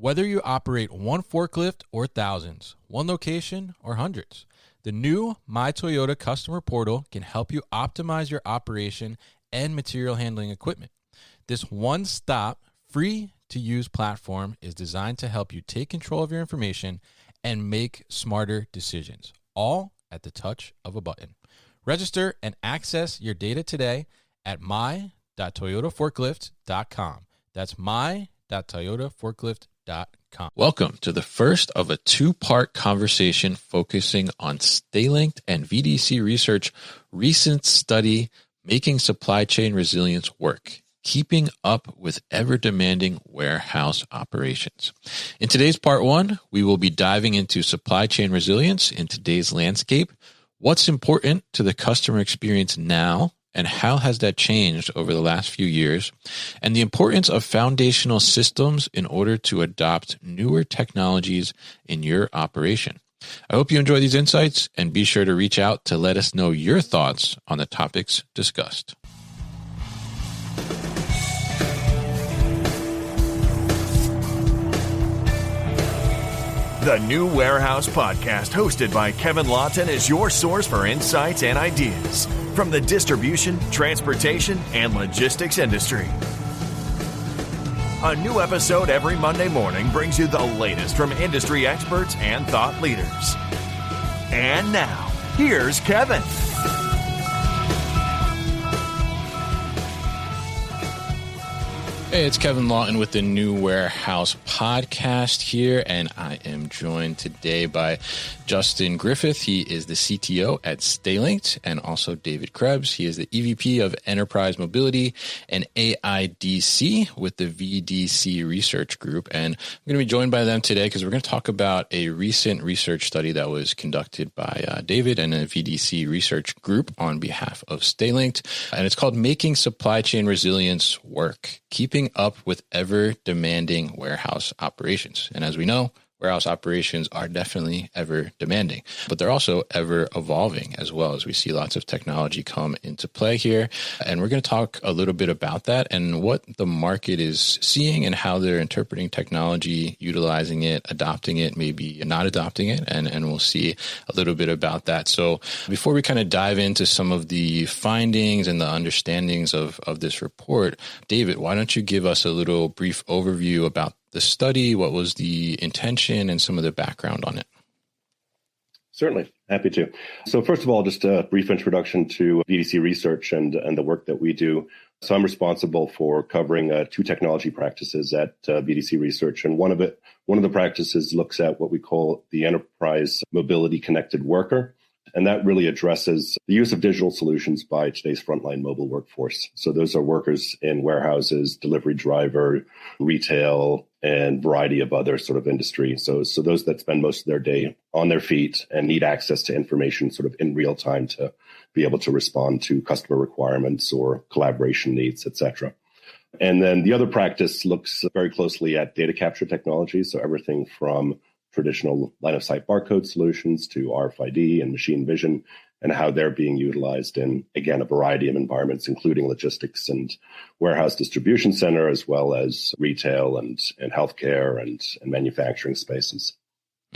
Whether you operate one forklift or thousands, one location or hundreds, the new My Toyota customer portal can help you optimize your operation and material handling equipment. This one-stop, free-to-use platform is designed to help you take control of your information and make smarter decisions, all at the touch of a button. Register and access your data today at my.toyotaforklift.com. That's my.toyotaforklift.com. Welcome to the first of a two-part conversation focusing on Stalinked and VDC Research recent study, Making Supply Chain Resilience Work, Keeping Up with Ever-Demanding Warehouse Operations. In today's part one, we will be diving into supply chain resilience in today's landscape, what's important to the customer experience now, and how has that changed over the last few years, and the importance of foundational systems in order to adopt newer technologies in your operation. I hope you enjoy these insights and be sure to reach out to let us know your thoughts on the topics discussed. The New Warehouse Podcast, hosted by Kevin Lawton, is your source for insights and ideas from the distribution, transportation, and logistics industry. A new episode every Monday morning brings you the latest from industry experts and thought leaders. And now, here's Kevin. Hey, it's Kevin Lawton with the New Warehouse Podcast here, and I am joined today by Justin Griffith. He is the CTO at Stalinked, and also David Krebs. He is the EVP of Enterprise Mobility and AIDC with the VDC Research Group. And I'm going to be joined by them today because we're going to talk about a recent research study that was conducted by David and the VDC Research Group on behalf of Stalinked. And it's called Making Supply Chain Resilience Work, Keeping Up with Ever-Demanding Warehouse Operations. And as we know, warehouse operations are definitely ever demanding, but they're also ever evolving as well, as we see lots of technology come into play here. And we're going to talk a little bit about that and what the market is seeing and how they're interpreting technology, utilizing it, adopting it, maybe not adopting it. And we'll see a little bit about that. So before we kind of dive into some of the findings and the understandings of this report, David, why don't you give us a little brief overview about the study, what was the intention, and some of the background on it? Certainly. Happy to. So first of all, just a brief introduction to VDC Research and the work that we do. So I'm responsible for covering two technology practices at VDC Research. And one of the practices looks at what we call the Enterprise Mobility Connected Worker. And that really addresses the use of digital solutions by today's frontline mobile workforce. So those are workers in warehouses, delivery driver, retail, and variety of other sort of industry. So those that spend most of their day on their feet and need access to information sort of in real time to be able to respond to customer requirements or collaboration needs, et cetera. And then the other practice looks very closely at data capture technology. So everything from traditional line-of-sight barcode solutions to RFID and machine vision, and how they're being utilized in, again, a variety of environments, including logistics and warehouse distribution center, as well as retail and healthcare and manufacturing spaces.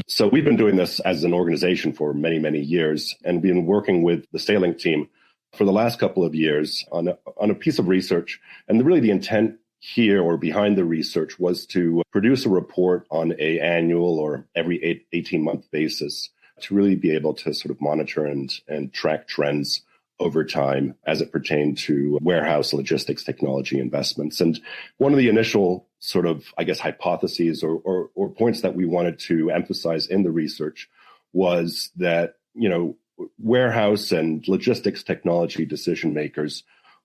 So we've been doing this as an organization for many, many years, and been working with the Stalinked team for the last couple of years on a piece of research. And really the intent here or behind the research was to produce a report on an annual or every 18-month basis to really be able to sort of monitor and track trends over time as it pertained to warehouse logistics technology investments. And one of the initial sort of, I guess, hypotheses or points that we wanted to emphasize in the research was that, warehouse and logistics technology decision makers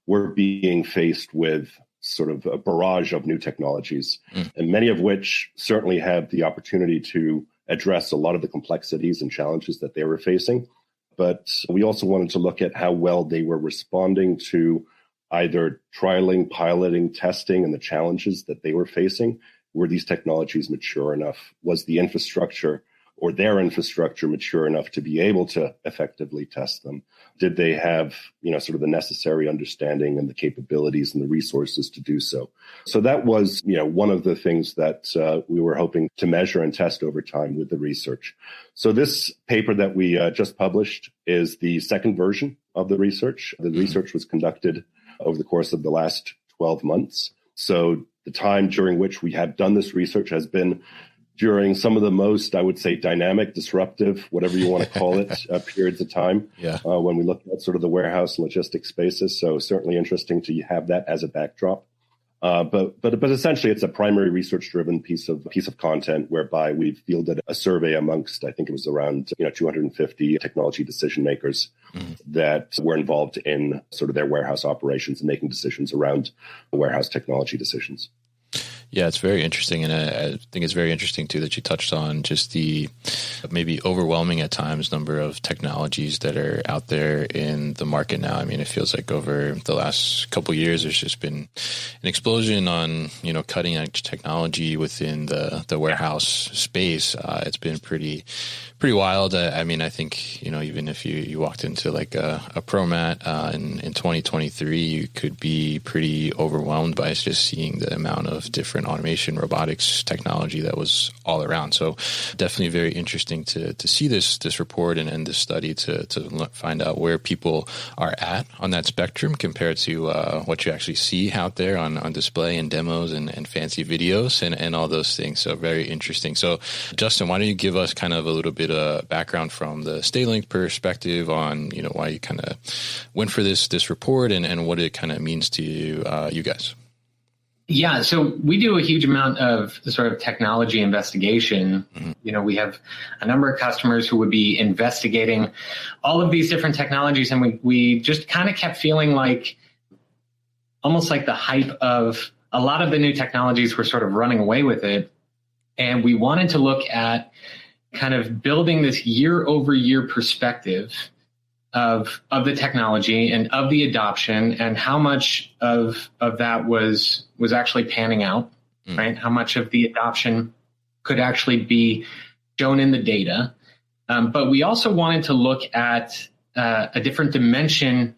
were being faced with sort of a barrage of new technologies, and many of which certainly have the opportunity to address a lot of the complexities and challenges that they were facing. But we also wanted to look at how well they were responding to either trialing, piloting, testing, and the challenges that they were facing. Were these technologies mature enough? Was the infrastructure or their infrastructure mature enough to be able to effectively test them? Did they have, sort of the necessary understanding and the capabilities and the resources to do so? So that was, one of the things that we were hoping to measure and test over time with the research. So this paper that we just published is the second version of the research. The research was conducted over the course of the last 12 months. So the time during which we have done this research has been during some of the most, I would say, dynamic, disruptive, whatever you want to call it, periods of time when we look at sort of the warehouse and logistics spaces. So certainly interesting to have that as a backdrop. But essentially, it's a primary research-driven piece of content whereby we fielded a survey amongst, I think it was around 250 technology decision makers that were involved in sort of their warehouse operations and making decisions around warehouse technology decisions. Yeah, it's very interesting. And I think it's very interesting, too, that you touched on just the maybe overwhelming at times number of technologies that are out there in the market now. I mean, it feels like over the last couple of years, there's just been an explosion on, cutting edge technology within the warehouse space. It's been pretty wild. I mean, I think, even if you walked into like a ProMat in 2023, you could be pretty overwhelmed by just seeing the amount of different automation, robotics technology that was all around. So definitely very interesting to see this report and this study to find out where people are at on that spectrum compared to what you actually see out there on display and demos and fancy videos and all those things. So very interesting. So Justin, why don't you give us kind of a little bit of background from the StayLink perspective on, why you kind of went for this report and what it kind of means to you guys? Yeah, so we do a huge amount of sort of technology investigation. Mm-hmm. We have a number of customers who would be investigating all of these different technologies, and we just kind of kept feeling like almost like the hype of a lot of the new technologies were sort of running away with it. And we wanted to look at kind of building this year-over-year perspective of the technology and of the adoption and how much of that was actually panning out, right? How much of the adoption could actually be shown in the data. But we also wanted to look at a different dimension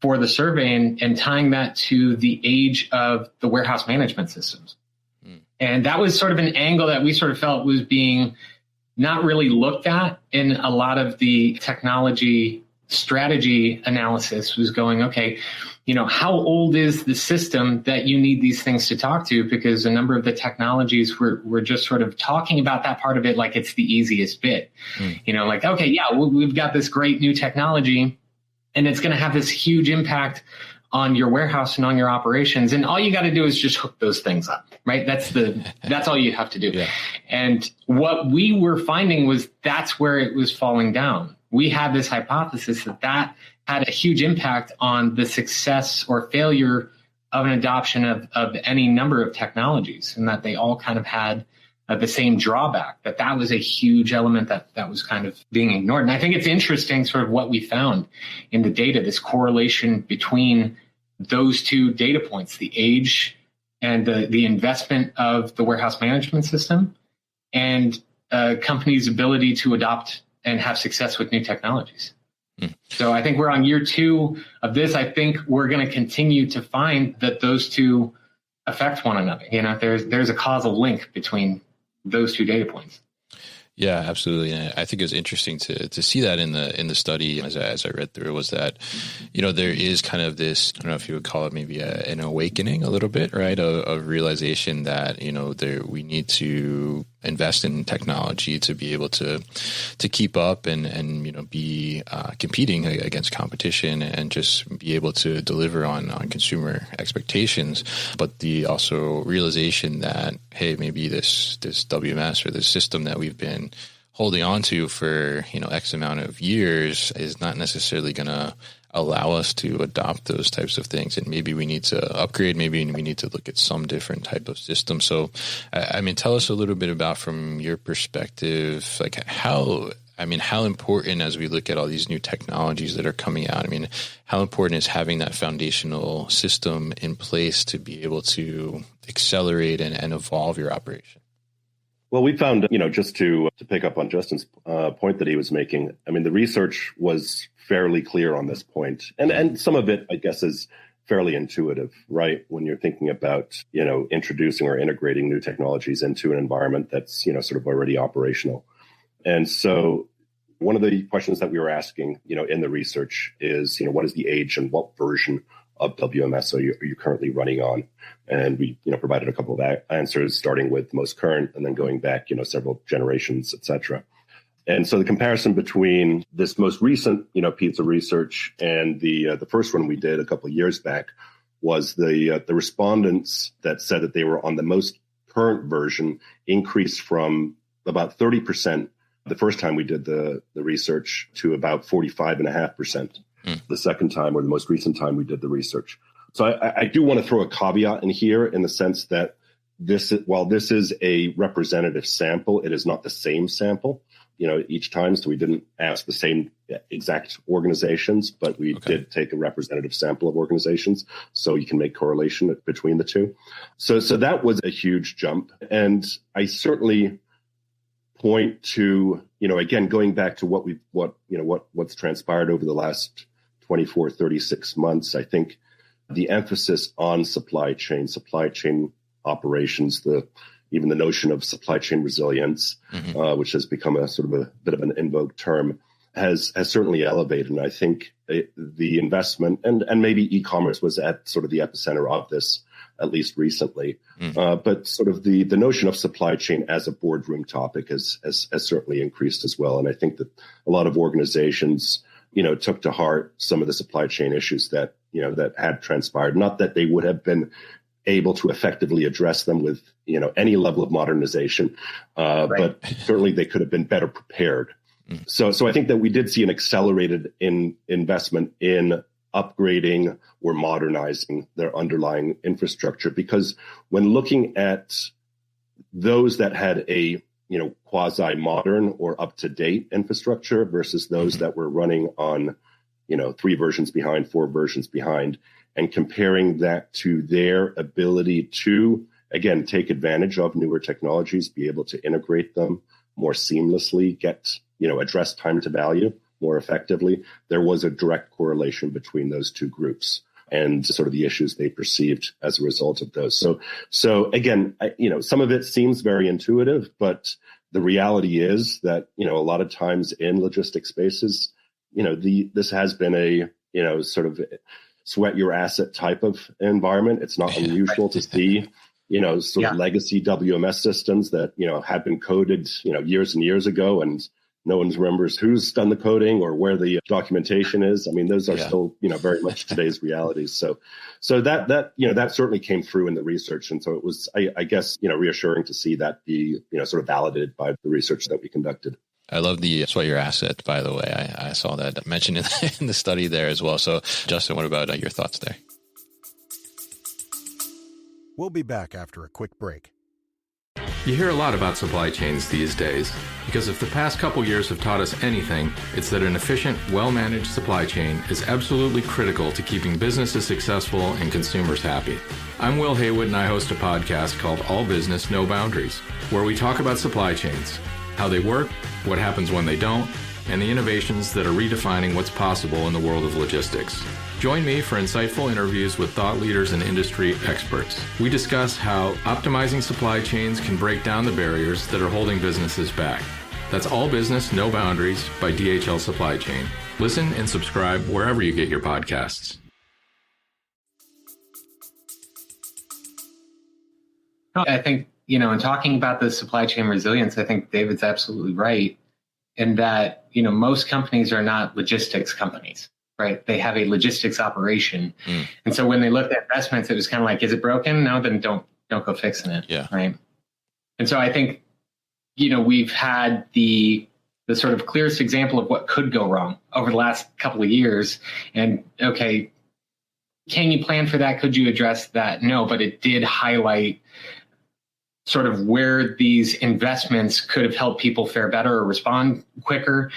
for the survey and tying that to the age of the warehouse management systems. And that was sort of an angle that we sort of felt was being not really looked at in a lot of the technology strategy analysis. Was going, okay, how old is the system that you need these things to talk to? Because a number of the technologies were just sort of talking about that part of it like it's the easiest bit. Like, okay, yeah, we've got this great new technology and it's going to have this huge impact on your warehouse and on your operations. And all you got to do is just hook those things up, right? That's all you have to do. Yeah. And what we were finding was that's where it was falling down. We had this hypothesis that had a huge impact on the success or failure of an adoption of any number of technologies, and that they all kind of had the same drawback, that was a huge element that was kind of being ignored. And I think it's interesting sort of what we found in the data, this correlation between those two data points, the age and the investment of the warehouse management system and companies' ability to adopt and have success with new technologies. So I think we're on year 2 of this. I think we're going to continue to find that those two affect one another. There's a causal link between those two data points. Yeah, absolutely. And I think it was interesting to see that in the study as I read through, was that, there is kind of this, I don't know if you would call it maybe an awakening a little bit, right? Of realization that, we need to invest in technology to be able to keep up and be competing against competition and just be able to deliver on consumer expectations. But the also realization that, hey, maybe this WMS or this system that we've been holding on to for, X amount of years is not necessarily going to allow us to adopt those types of things. And maybe we need to upgrade, maybe we need to look at some different type of system. So, tell us a little bit about, from your perspective, like how important, as we look at all these new technologies that are coming out, how important is having that foundational system in place to be able to accelerate and evolve your operation? Well, we found, just to pick up on Justin's point that he was making, I mean, the research was fairly clear on this point. And some of it, I guess, is fairly intuitive, right? When you're thinking about, introducing or integrating new technologies into an environment that's, sort of already operational. And so one of the questions that we were asking, in the research is, what is the age and what version of WMS are you currently running on? And we, provided a couple of answers, starting with most current and then going back, several generations, et cetera. And so the comparison between this most recent, piece of research and the first one we did a couple of years back was the respondents that said that they were on the most current version increased from about 30% the first time we did the research to about 45.5% the second time, or the most recent time we did the research. So I do want to throw a caveat in here in the sense that while this is a representative sample, it is not the same sample, each time. So we didn't ask the same exact organizations, but we did take a representative sample of organizations. So you can make correlation between the two. So that was a huge jump. And I certainly point to, again, going back to what's transpired over the last 24, 36 months, I think the emphasis on supply chain operations, even the notion of supply chain resilience, which has become a sort of a bit of an in vogue term, has certainly elevated. And I think the investment and maybe e-commerce was at sort of the epicenter of this, at least recently. But sort of the notion of supply chain as a boardroom topic has certainly increased as well. And I think that a lot of organizations, took to heart some of the supply chain issues that had transpired. Not that they would have been able to effectively address them with, any level of modernization, but certainly they could have been better prepared. So I think that we did see an accelerated investment in upgrading or modernizing their underlying infrastructure, because when looking at those that had a quasi-modern or up-to-date infrastructure versus those that were running on 3 versions behind, 4 versions behind, and comparing that to their ability to, again, take advantage of newer technologies, be able to integrate them more seamlessly, get address time to value more effectively, there was a direct correlation between those two groups and sort of the issues they perceived as a result of those. So again, some of it seems very intuitive, but the reality is that, a lot of times in logistics spaces, this has been a, sort of sweat your asset type of environment. It's not unusual to see, sort of legacy WMS systems that, had been coded, years and years ago, and no one remembers who's done the coding or where the documentation is. I mean, those are still, very much today's realities. So that certainly came through in the research. And so it was, I guess, reassuring to see that be, sort of validated by the research that we conducted. I love the sweat your asset, by the way. I saw that mentioned in the study there as well. So Justin, what about your thoughts there? We'll be back after a quick break. You hear a lot about supply chains these days, because if the past couple years have taught us anything, it's that an efficient, well-managed supply chain is absolutely critical to keeping businesses successful and consumers happy. I'm Will Haywood, and I host a podcast called All Business, No Boundaries, where we talk about supply chains, how they work, what happens when they don't, and the innovations that are redefining what's possible in the world of logistics. Join me for insightful interviews with thought leaders and industry experts. We discuss how optimizing supply chains can break down the barriers that are holding businesses back. That's All Business, No Boundaries by DHL Supply Chain. Listen and subscribe wherever you get your podcasts. I think, in talking about the supply chain resilience, I think David's absolutely right in that, most companies are not logistics companies. Right. They have a logistics operation. And so when they looked at investments, it was kind of like, is it broken? No, then don't go fixing it. Yeah. Right. And so I think, we've had the sort of clearest example of what could go wrong over the last couple of years. And okay, can you plan for that? Could you address that? No, but it did highlight sort of where these investments could have helped people fare better or respond quicker.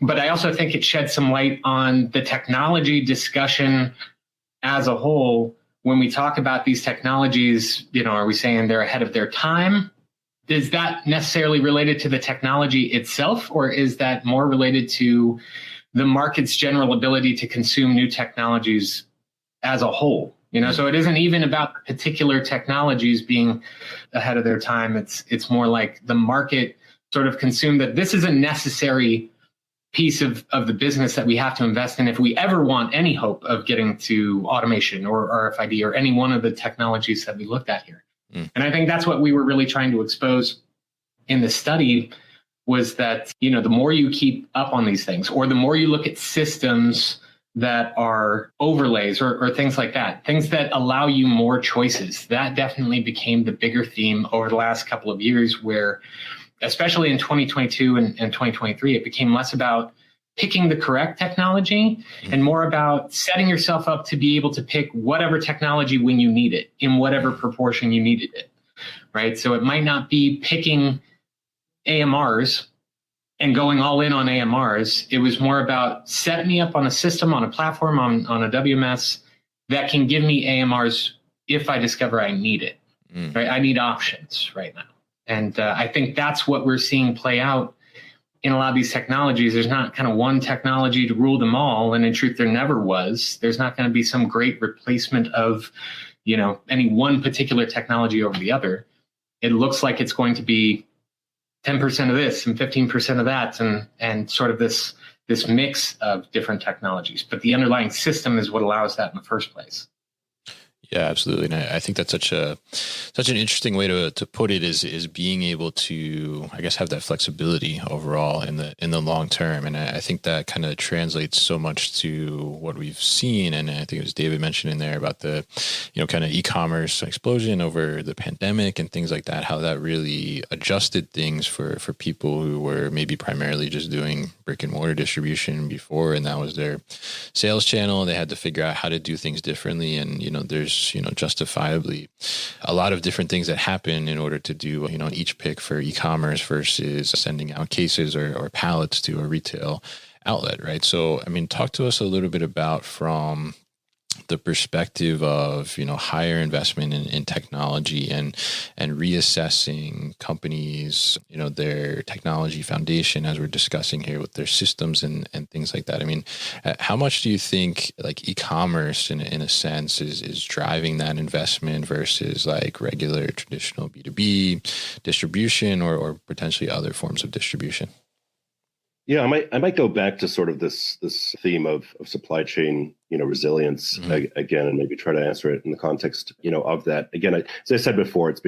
But I also think it shed some light on the technology discussion as a whole. When we talk about these technologies, are we saying they're ahead of their time? is that necessarily related to the technology itself, or is that more related to the market's general ability to consume new technologies as a whole? So it isn't even about particular technologies being ahead of their time. It's more like the market sort of consumed that this is a necessary piece of the business that we have to invest in if we ever want any hope of getting to automation or RFID or any one of the technologies that we looked at here. And I think that's what we were really trying to expose in the study, was that, the more you keep up on these things, or the more you look at systems that are overlays or things like that, things that allow you more choices, that definitely became the bigger theme over the last couple of years, where especially in 2022 and 2023, it became less about picking the correct technology and more about setting yourself up to be able to pick whatever technology when you need it, in whatever proportion you needed it, right? So it might not be picking AMRs and going all in on AMRs. It was more about set me up on a system, on a platform, on a WMS that can give me AMRs if I discover I need it, right? I need options right now. And I think that's what we're seeing play out in a lot of these technologies. There's not kind of one technology to rule them all. And in truth, there never was. There's not going to be some great replacement of, any one particular technology over the other. It looks like it's going to be 10% of this and 15% of that, and sort of this mix of different technologies. But the underlying system is what allows that in the first place. Yeah, absolutely. And I think that's such an interesting way to put it, is being able to, I guess, have that flexibility overall in the long term. And I think that kind of translates so much to what we've seen. And I think it was David mentioned in there about the, kind of e-commerce explosion over the pandemic and things like that, how that really adjusted things for people who were maybe primarily just doing brick and mortar distribution before, and that was their sales channel. They had to figure out how to do things differently. And, there's justifiably a lot of different things that happen in order to do, each pick for e-commerce versus sending out cases or pallets to a retail outlet, right? So, talk to us a little bit about, from the perspective of, higher investment in technology and reassessing companies, their technology foundation, as we're discussing here, with their systems and things like that. How much do you think like e-commerce in a sense is driving that investment versus like regular traditional B2B distribution or potentially other forms of distribution? Yeah, I might go back to sort of this theme of supply chain, resilience again, and maybe try to answer it in the context, of that. Again, as I said before, it's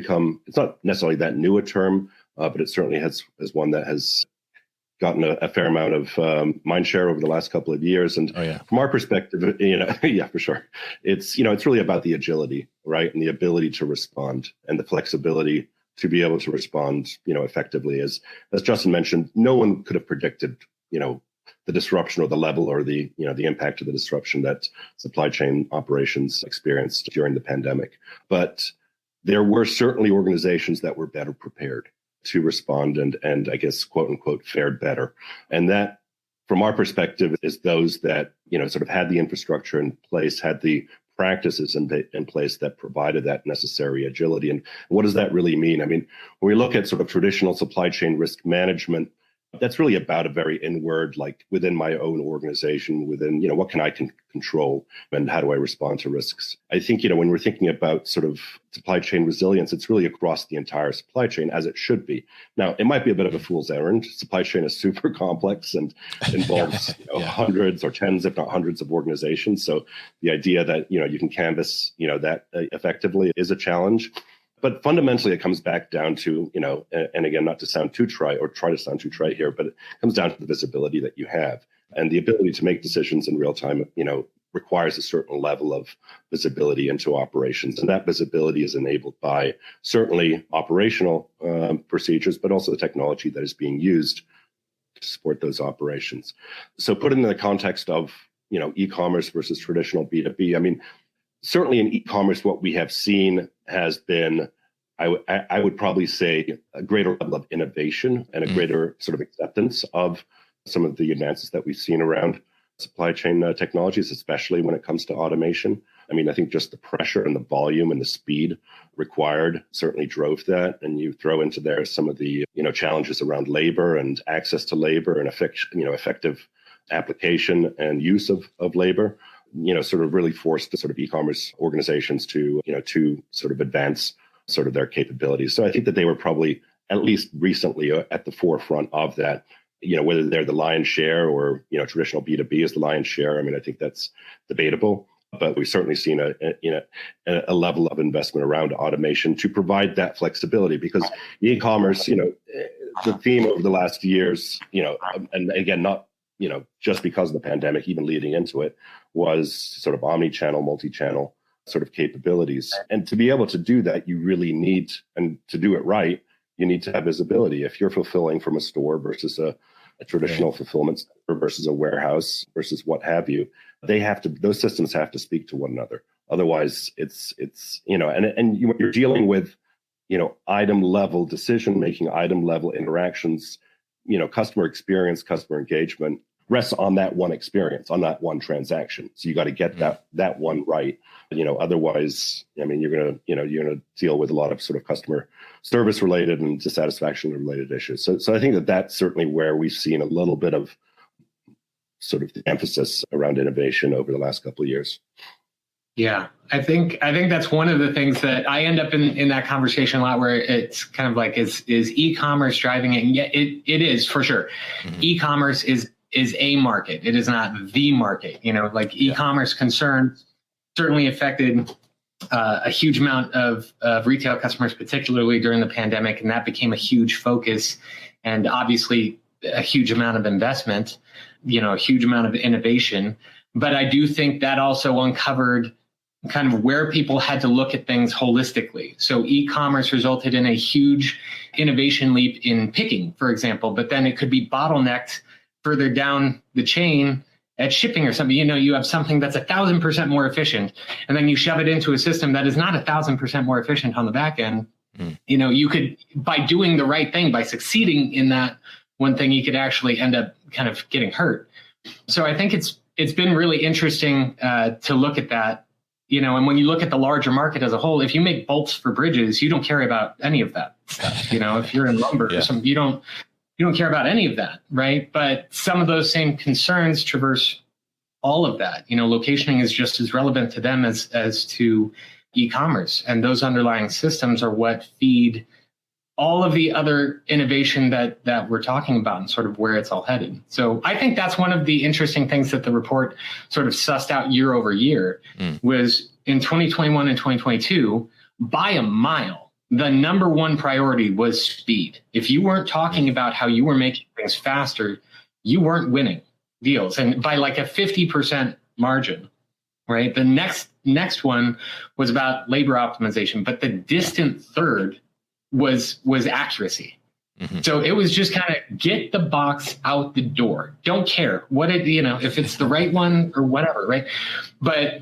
not necessarily that new a term, but it certainly is one that has gotten a fair amount of mind share over the last couple of years. And from our perspective, yeah, for sure, it's really about the agility, right, and the ability to respond and the flexibility to be able to respond, effectively. As Justin mentioned, no one could have predicted, the disruption or the level or the impact of the disruption that supply chain operations experienced during the pandemic. But there were certainly organizations that were better prepared to respond and I guess, quote unquote, fared better. And that, from our perspective, is those that, sort of had the infrastructure in place, had the practices in place that provided that necessary agility. And what does that really mean? When we look at sort of traditional supply chain risk management, that's really about a very inward, like within my own organization, within, what can I control and how do I respond to risks? I think, when we're thinking about sort of supply chain resilience, it's really across the entire supply chain, as it should be. Now, it might be a bit of a fool's errand. Supply chain is super complex and involves hundreds or tens, if not hundreds of organizations. So the idea that, you can canvas, that effectively is a challenge. But fundamentally, it comes back down to, and again, not to sound too trite or try to sound too trite here, but it comes down to the visibility that you have, and the ability to make decisions in real time, requires a certain level of visibility into operations. And that visibility is enabled by certainly operational procedures, but also the technology that is being used to support those operations. So put it in the context of, e-commerce versus traditional B2B. Certainly in e-commerce, what we have seen has been, I would probably say, a greater level of innovation and a greater sort of acceptance of some of the advances that we've seen around supply chain technologies, especially when it comes to automation. I mean, I think just the pressure and the volume and the speed required certainly drove that. And you throw into there some of the, challenges around labor and access to labor and effective application and use of labor, sort of really forced the sort of e-commerce organizations to sort of advance sort of their capabilities. So I think that they were probably at least recently at the forefront of that. Whether they're the lion's share or, traditional B2B is the lion's share. I mean, I think that's debatable, but we've certainly seen a level of investment around automation to provide that flexibility, because e-commerce, the theme over the last years, and again, not, just because of the pandemic, even leading into it, was sort of omni-channel, multi-channel sort of capabilities. And to be able to do that, you really need, and to do it right, you need to have visibility. If you're fulfilling from a store versus a traditional fulfillment center versus a warehouse versus what have you, those systems have to speak to one another. Otherwise, it's and you're dealing with, item level decision making, item level interactions, customer experience, customer engagement rests on that one experience, on that one transaction. So you got to get that one right. Otherwise, I mean, you're gonna deal with a lot of sort of customer service related and dissatisfaction related issues. So I think that's certainly where we've seen a little bit of sort of the emphasis around innovation over the last couple of years. Yeah, I think that's one of the things that I end up in that conversation a lot, where it's kind of like, is e-commerce driving it? And yeah, it is for sure. Mm-hmm. E-commerce is a market. It is not the market. E-commerce concerns certainly affected a huge amount of retail customers, particularly during the pandemic, and that became a huge focus, and obviously a huge amount of investment, a huge amount of innovation. But I do think that also uncovered kind of where people had to look at things holistically. So e-commerce resulted in a huge innovation leap in picking, for example, but then it could be bottlenecked further down the chain at shipping or something. You have something that's 1,000% more efficient, and then you shove it into a system that is not 1,000% more efficient on the back end. You could, by doing the right thing, by succeeding in that one thing, you could actually end up kind of getting hurt. So I think it's been really interesting to look at that. And when you look at the larger market as a whole, if you make bolts for bridges, you don't care about any of that stuff. If you're in lumber or something, you don't care about any of that, right? But some of those same concerns traverse all of that. Locationing is just as relevant to them as to e-commerce, and those underlying systems are what feed all of the other innovation that we're talking about and sort of where it's all headed. So I think that's one of the interesting things that the report sort of sussed out year over year was in 2021 and 2022, by a mile, the number one priority was speed. If you weren't talking about how you were making things faster, you weren't winning deals, and by like a 50% margin, right? The next one was about labor optimization, but the distant third was accuracy. Mm-hmm. So it was just kind of get the box out the door. Don't care what it, if it's the right one or whatever, right? But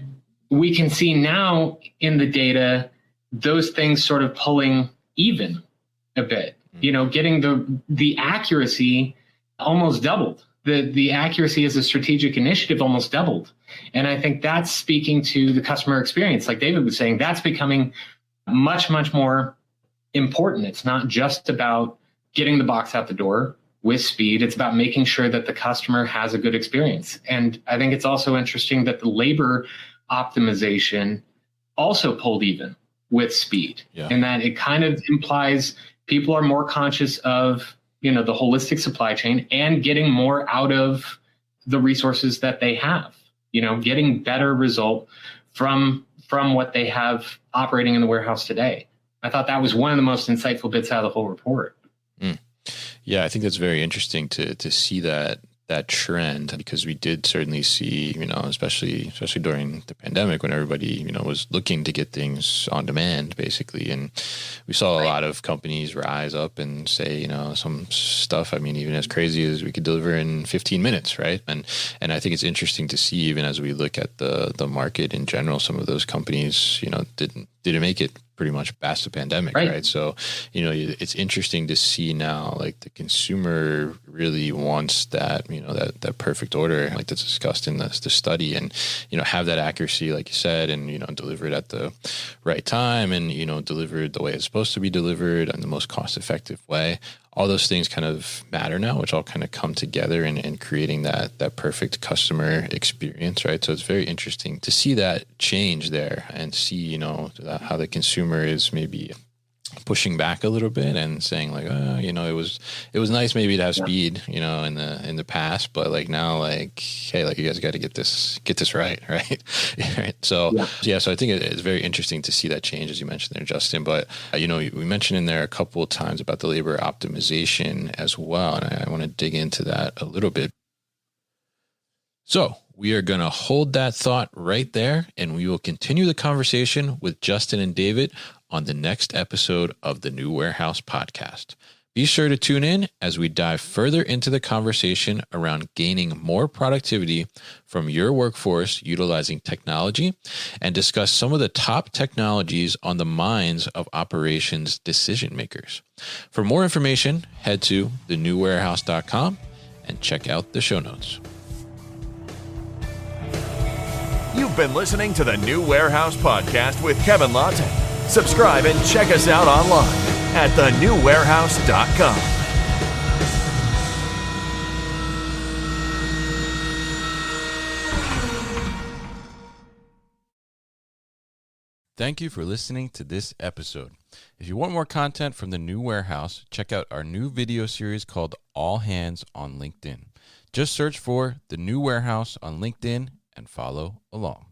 we can see now in the data, those things sort of pulling even a bit, getting the accuracy almost doubled. The accuracy as a strategic initiative almost doubled. And I think that's speaking to the customer experience. Like David was saying, that's becoming much, much more important. It's not just about getting the box out the door with speed. It's about making sure that the customer has a good experience. And I think it's also interesting that the labor optimization also pulled even with speed, and that it kind of implies people are more conscious of, the holistic supply chain and getting more out of the resources that they have, getting better result from what they have operating in the warehouse today. I thought that was one of the most insightful bits out of the whole report. Yeah, I think that's very interesting to see that trend, because we did certainly see, especially during the pandemic when everybody, was looking to get things on demand, basically. And we saw a lot of companies rise up and say, some stuff, even as crazy as we could deliver in 15 minutes, right? And I think it's interesting to see, even as we look at the market in general, some of those companies, didn't make it pretty much past the pandemic, right? So, it's interesting to see now, like the consumer really wants that, that perfect order, like that's discussed in the study, and, have that accuracy, like you said, and, deliver it at the right time, and, deliver it the way it's supposed to be delivered in the most cost effective way. All those things kind of matter now, which all kind of come together in creating that perfect customer experience, right? So it's very interesting to see that change there and see, how the consumer is maybe pushing back a little bit and saying like, it was nice maybe to have speed, in the past, but like now, like, hey, like you guys got to get this right. Right. So so I think it's very interesting to see that change, as you mentioned there, Justin. But we mentioned in there a couple of times about the labor optimization as well, and I want to dig into that a little bit. So we are going to hold that thought right there, and we will continue the conversation with Justin and David on the next episode of the New Warehouse Podcast. Be sure to tune in as we dive further into the conversation around gaining more productivity from your workforce utilizing technology, and discuss some of the top technologies on the minds of operations decision makers. For more information, head to thenewwarehouse.com and check out the show notes. You've been listening to the New Warehouse Podcast with Kevin Lawton. Subscribe and check us out online at thenewwarehouse.com. Thank you for listening to this episode. If you want more content from the New Warehouse, check out our new video series called All Hands on LinkedIn. Just search for the New Warehouse on LinkedIn and follow along.